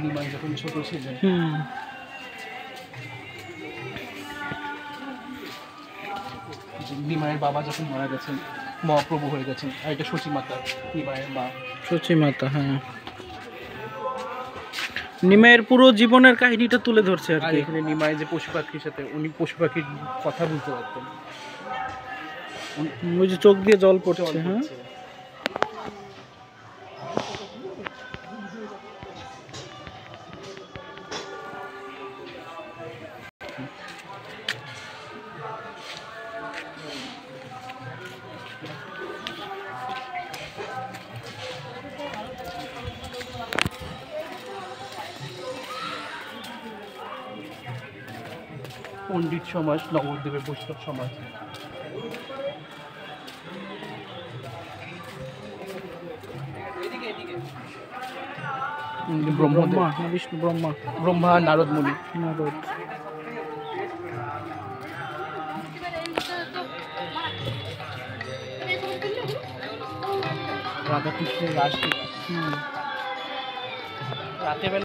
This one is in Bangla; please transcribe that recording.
নিমাই যখন ছোট ছিলেন নিমাইয়ের বাবা যখন মারা গেছেন, মহাপ্রভু হয়ে গেছেন, আর এটা সচী মাতা, নিমাইয়ের মা। সচী মাতা, হ্যাঁ। নিমাইয়ের পুরো জীবনের কাহিনীটা তুলে ধরছে আর কি। এখানে নিমাই যে পশু পাখির সাথে, উনি পশু পাখির কথা বুঝতে পারতেন। ওই যে চোখ দিয়ে জল পড়ছে, হ্যাঁ। পণ্ডিত সমাজ, নবদ্বীপের বৈষ্ণব সমাজ। ব্রহ্মা, বিষ্ণু ব্রহ্মা, ব্রহ্মা, নারদ মুনি। নারদ। রাধাকৃষ্ণের রাসলীলা। রাতের বেলা